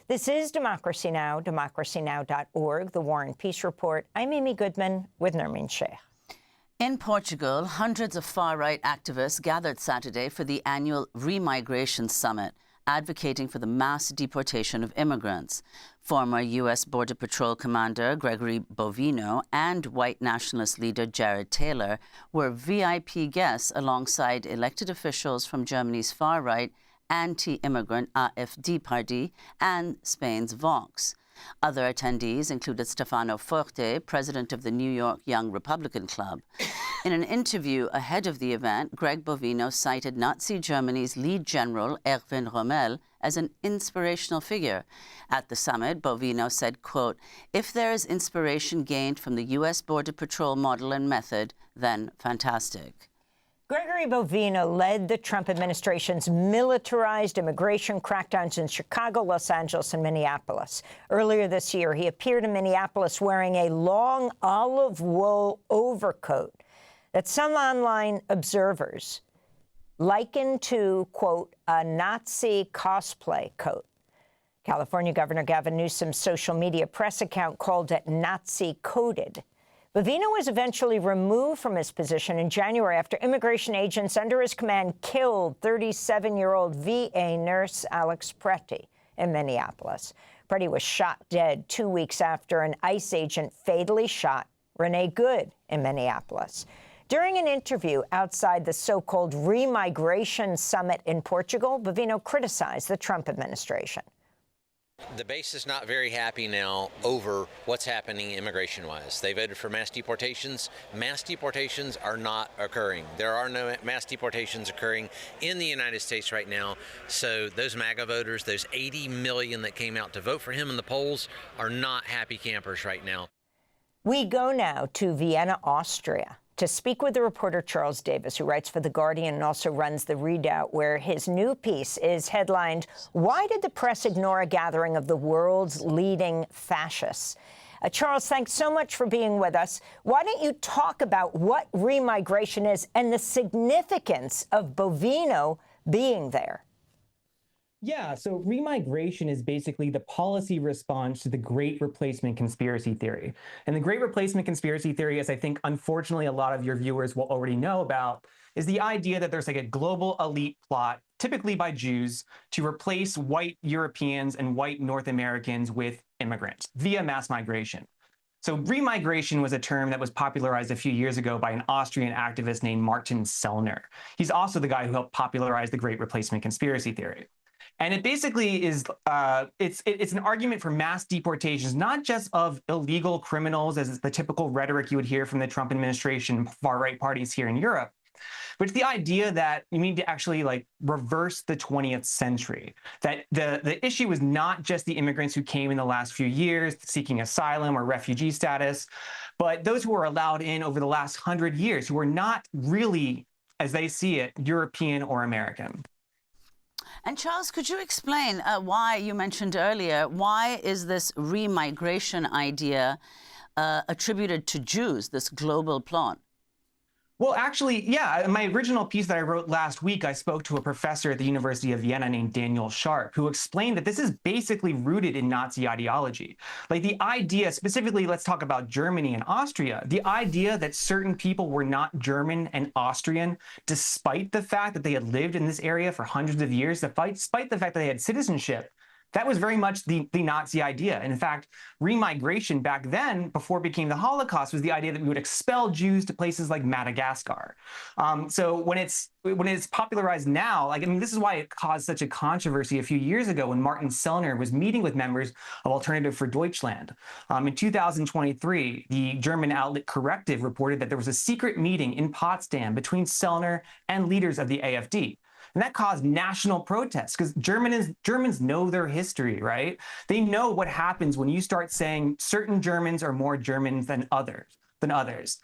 This is Democracy Now!, democracynow.org, The War and Peace Report. I'm Amy Goodman with Nermeen Sheikh. In Portugal, hundreds of far-right activists gathered Saturday for the annual Remigration Summit, advocating for the mass deportation of immigrants. Former U.S. Border Patrol Commander Gregory Bovino and white nationalist leader Jared Taylor were VIP guests alongside elected officials from Germany's far-right anti-immigrant AfD party and Spain's Vox. Other attendees included Stefano Forte, president of the New York Young Republican Club. In an interview ahead of the event, Greg Bovino cited Nazi Germany's lead general, Erwin Rommel, as an inspirational figure. At the summit, Bovino said, quote, "If there is inspiration gained from the U.S. Border Patrol model and method, then fantastic." Gregory Bovino led the Trump administration's militarized immigration crackdowns in Chicago, Los Angeles, and Minneapolis. Earlier this year, he appeared in Minneapolis wearing a long olive wool overcoat that some online observers likened to, quote, a Nazi cosplay coat. California Governor Gavin Newsom's social media press account called it Nazi-coded. Bovino was eventually removed from his position in January after immigration agents under his command killed 37-year-old VA nurse Alex Preti in Minneapolis. Preti was shot dead 2 weeks after an ICE agent fatally shot Renee Good in Minneapolis. During an interview outside the so-called Remigration Summit in Portugal, Bovino criticized the Trump administration. The base is not very happy now over what's happening immigration-wise. They voted for mass deportations. Mass deportations are not occurring. There are no mass deportations occurring in the United States right now. So those MAGA voters, those 80 million that came out to vote for him in the polls, are not happy campers right now. We go now to Vienna, Austria, to speak with the reporter Charles Davis, who writes for The Guardian and also runs The Redoubt, where his new piece is headlined, "Why Did the Press Ignore a Gathering of the World's Leading Fascists?" Charles, thanks so much for being with us. Why don't you talk about what remigration is and the significance of Bovino being there? Yeah, so remigration is basically the policy response to the Great Replacement conspiracy theory. And the Great Replacement conspiracy theory, as I think, unfortunately, a lot of your viewers will already know about, is the idea that there's like a global elite plot, typically by Jews, to replace white Europeans and white North Americans with immigrants via mass migration. So remigration was a term that was popularized a few years ago by an Austrian activist named Martin Sellner. He's also the guy who helped popularize the Great Replacement conspiracy theory. And it basically is, it's an argument for mass deportations, not just of illegal criminals, as is the typical rhetoric you would hear from the Trump administration, far-right parties here in Europe, but it's the idea that you need to actually like reverse the 20th century, that the issue was not just the immigrants who came in the last few years seeking asylum or refugee status, but those who were allowed in over the last 100 years who were not really, as they see it, European or American. And Charles, could you explain why you mentioned earlier, why is this remigration idea attributed to Jews, this global plot? Well, actually, yeah, in my original piece that I wrote last week, I spoke to a professor at the University of Vienna named Daniel Sharp, who explained that this is basically rooted in Nazi ideology. Like the idea, specifically, let's talk about Germany and Austria, the idea that certain people were not German and Austrian, despite the fact that they had lived in this area for hundreds of years, despite the fact that they had citizenship. That was very much the Nazi idea. And in fact, remigration back then, before it became the Holocaust, was the idea that we would expel Jews to places like Madagascar. So when it's popularized now, like, I mean, this is why it caused such a controversy a few years ago when Martin Sellner was meeting with members of Alternative for Deutschland. In 2023, the German outlet Corrective reported that there was a secret meeting in Potsdam between Sellner and leaders of the AfD. And that caused national protests because Germans know their history, right? They know what happens when you start saying certain Germans are more Germans than others. than others.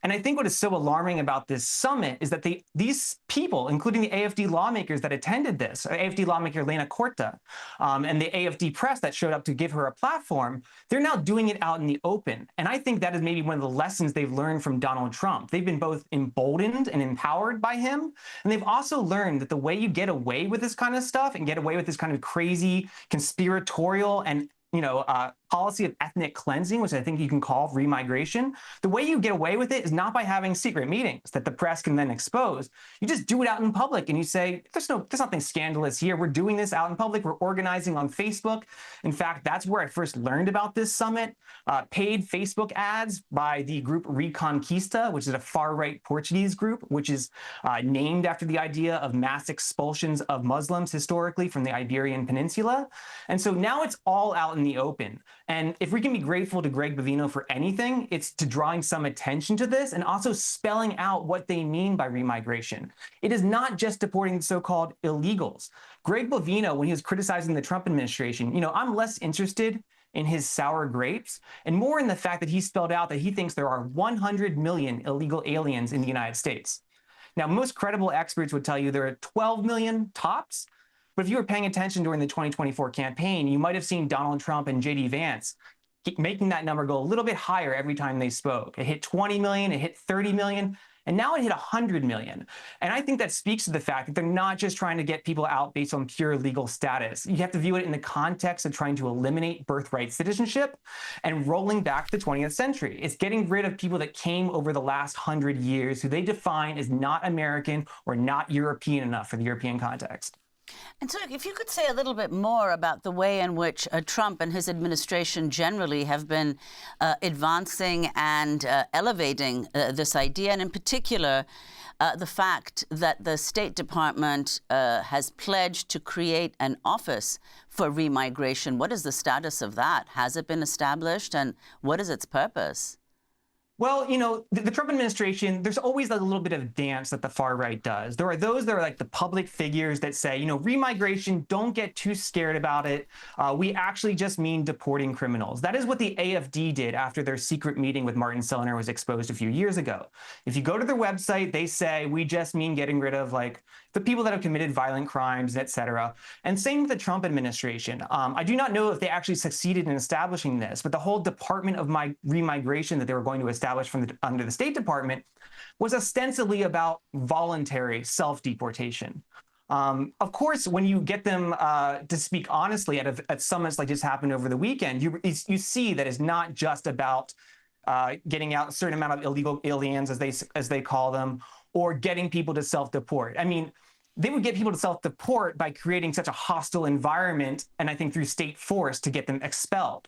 And I think what is so alarming about this summit is that these people, including the AfD lawmakers that attended this, AfD lawmaker Lena Korta, and the AfD press that showed up to give her a platform, they're now doing it out in the open. And I think that is maybe one of the lessons they've learned from Donald Trump. They've been both emboldened and empowered by him. And they've also learned that the way you get away with this kind of stuff and get away with this kind of crazy conspiratorial and policy of ethnic cleansing, which I think you can call remigration, the way you get away with it is not by having secret meetings that the press can then expose. You just do it out in public and you say, there's nothing scandalous here. We're doing this out in public. We're organizing on Facebook. In fact, that's where I first learned about this summit. Paid Facebook ads by the group Reconquista, which is a far-right Portuguese group, which is named after the idea of mass expulsions of Muslims historically from the Iberian Peninsula. And so now it's all out in the open. And if we can be grateful to Greg Bovino for anything, it's to drawing some attention to this and also spelling out what they mean by remigration. It is not just deporting so-called illegals. Greg Bovino, when he was criticizing the Trump administration, I'm less interested in his sour grapes and more in the fact that he spelled out that he thinks there are 100 million illegal aliens in the United States. Now, most credible experts would tell you there are 12 million tops. But if you were paying attention during the 2024 campaign, you might have seen Donald Trump and J.D. Vance making that number go a little bit higher every time they spoke. It hit 20 million, it hit 30 million, and now it hit 100 million. And I think that speaks to the fact that they're not just trying to get people out based on pure legal status. You have to view it in the context of trying to eliminate birthright citizenship and rolling back the 20th century. It's getting rid of people that came over the last 100 years who they define as not American or not European enough for the European context. And so if you could say a little bit more about the way in which Trump and his administration generally have been advancing and elevating this idea, and in particular, the fact that the State Department has pledged to create an office for remigration. What is the status of that? Has it been established, and what is its purpose? Well, the Trump administration, there's always like a little bit of dance that the far right does. There are those that are like the public figures that say, remigration, don't get too scared about it. We actually just mean deporting criminals. That is what the AfD did after their secret meeting with Martin Sellner was exposed a few years ago. If you go to their website, they say, we just mean getting rid of like the people that have committed violent crimes, et cetera. And same with the Trump administration. I do not know if they actually succeeded in establishing this, but the whole Department of Remigration that they were going to establish under the State Department was ostensibly about voluntary self-deportation. Of course, when you get them to speak honestly at summits like just happened over the weekend, you see that it's not just about getting out a certain amount of illegal aliens, as they call them, or getting people to self-deport. I mean, they would get people to self-deport by creating such a hostile environment, and I think through state force to get them expelled.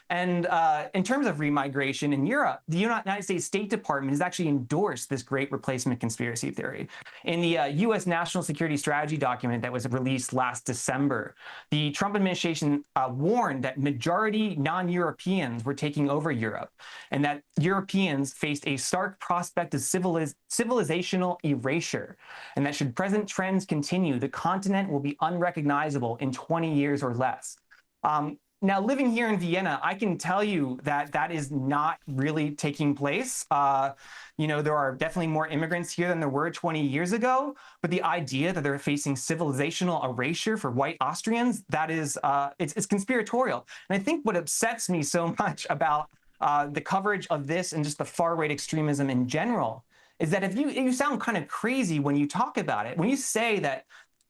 And in terms of remigration in Europe, the United States State Department has actually endorsed this great replacement conspiracy theory. In the U.S. National Security Strategy document that was released last December, the Trump administration warned that majority non-Europeans were taking over Europe, and that Europeans faced a stark prospect of civilizational erasure, and that should present trends continue, the continent will be unrecognizable in 20 years or less. Now, living here in Vienna, I can tell you that that is not really taking place. There are definitely more immigrants here than there were 20 years ago, but the idea that they're facing civilizational erasure for white Austrians, that is, it's conspiratorial. And I think what upsets me so much about the coverage of this and just the far-right extremism in general is that if you sound kind of crazy when you talk about it, when you say that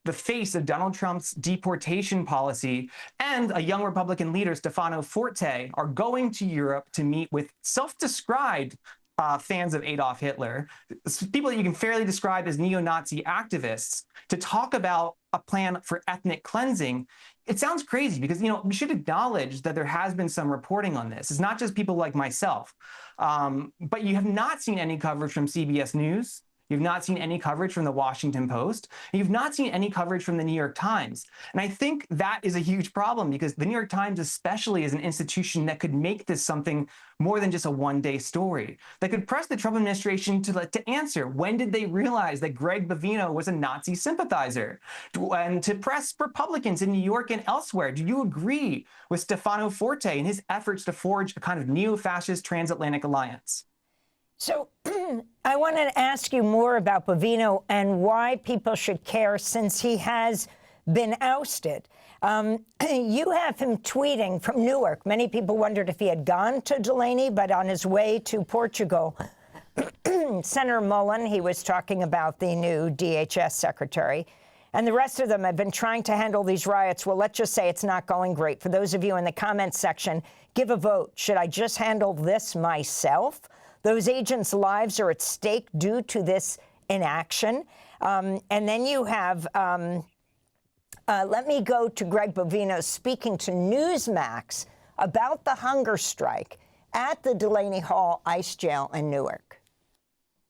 the face of Donald Trump's deportation policy and a young Republican leader, Stefano Forte, are going to Europe to meet with self-described fans of Adolf Hitler, people that you can fairly describe as neo-Nazi activists, to talk about a plan for ethnic cleansing. It sounds crazy because, we should acknowledge that there has been some reporting on this. It's not just people like myself, but you have not seen any coverage from CBS News. You've not seen any coverage from the Washington Post. And you've not seen any coverage from the New York Times. And I think that is a huge problem because the New York Times especially is an institution that could make this something more than just a one-day story, that could press the Trump administration to answer, when did they realize that Greg Bovino was a Nazi sympathizer? And to press Republicans in New York and elsewhere, do you agree with Stefano Forte and his efforts to forge a kind of neo-fascist transatlantic alliance? So I want to ask you more about Bovino and why people should care since he has been ousted. You have him tweeting from Newark. Many people wondered if he had gone to Delaney, but on his way to Portugal, Senator Mullen, he was talking about the new DHS secretary, and the rest of them have been trying to handle these riots. Well, let's just say it's not going great. For those of you in the comments section, give a vote. Should I just handle this myself? Those agents' lives are at stake due to this inaction. And then you have, let me go to Greg Bovino speaking to Newsmax about the hunger strike at the Delaney Hall ICE jail in Newark.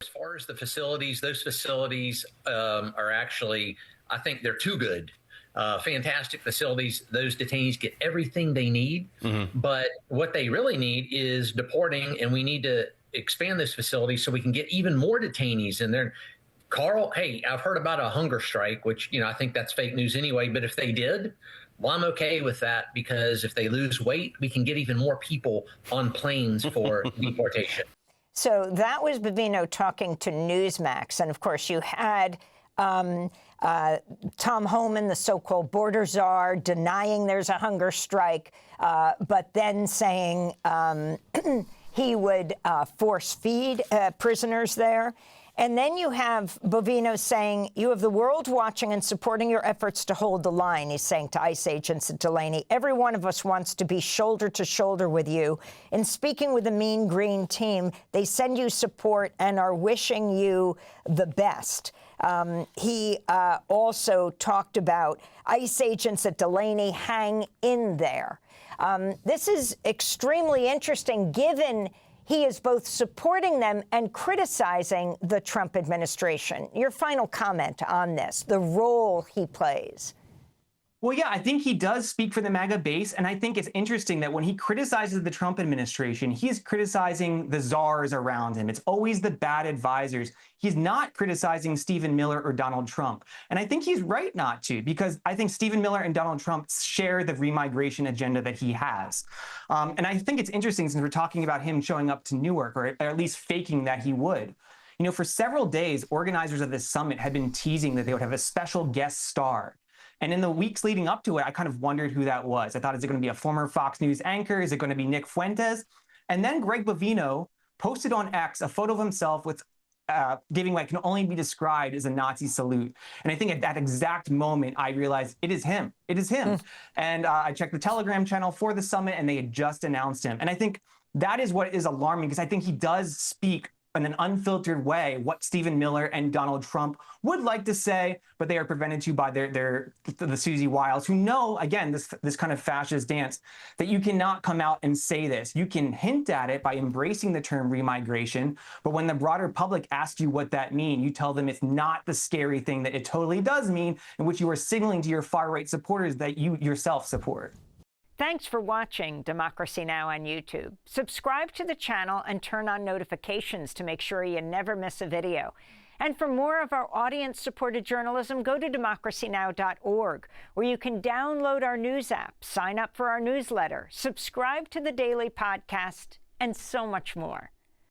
As far as the facilities, those facilities are actually, I think they're too good. Fantastic facilities. Those detainees get everything they need. But what they really need is deporting, and we need to expand those facilities so we can get even more detainees in there. Carl, hey, I've heard about a hunger strike, which, I think that's fake news anyway. But if they did, well, I'm okay with that, because if they lose weight, we can get even more people on planes for deportation. So that was Bovino talking to Newsmax. And of course, you had Tom Homan, the so-called border czar, denying there's a hunger strike, but then saying he would force feed prisoners there. And then you have Bovino saying, you have the world watching and supporting your efforts to hold the line, he's saying to ICE agents at Delaney. Every one of us wants to be shoulder to shoulder with you. In speaking with the Mean Green team, they send you support and are wishing you the best. He also talked about ICE agents at Delaney hang in there. This is extremely interesting, given he is both supporting them and criticizing the Trump administration. Your final comment on this, the role he plays. Well, yeah, I think he does speak for the MAGA base. And I think it's interesting that when he criticizes the Trump administration, he's criticizing the czars around him. It's always the bad advisors. He's not criticizing Stephen Miller or Donald Trump. And I think he's right not to, because I think Stephen Miller and Donald Trump share the remigration agenda that he has. And I think it's interesting, since we're talking about him showing up to Newark, or at least faking that he would. For several days, organizers of this summit had been teasing that they would have a special guest star. And in the weeks leading up to it, I kind of wondered who that was. I thought, is it going to be a former Fox News anchor? Is it going to be Nick Fuentes? And then Greg Bovino posted on X a photo of himself with giving what can only be described as a Nazi salute. And I think at that exact moment, I realized it is him. It is him. And I checked the Telegram channel for the summit, and they had just announced him. And I think that is what is alarming, because I think he does speak in an unfiltered way what Stephen Miller and Donald Trump would like to say, but they are prevented to by the Susie Wiles, who know, again, this kind of fascist dance, that you cannot come out and say this. You can hint at it by embracing the term remigration, but when the broader public asks you what that means, you tell them it's not the scary thing that it totally does mean, in which you are signaling to your far-right supporters that you yourself support. Thanks for watching Democracy Now! On YouTube. Subscribe to the channel and turn on notifications to make sure you never miss a video. And for more of our audience-supported journalism, go to democracynow.org, where you can download our news app, sign up for our newsletter, subscribe to the daily podcast, and so much more.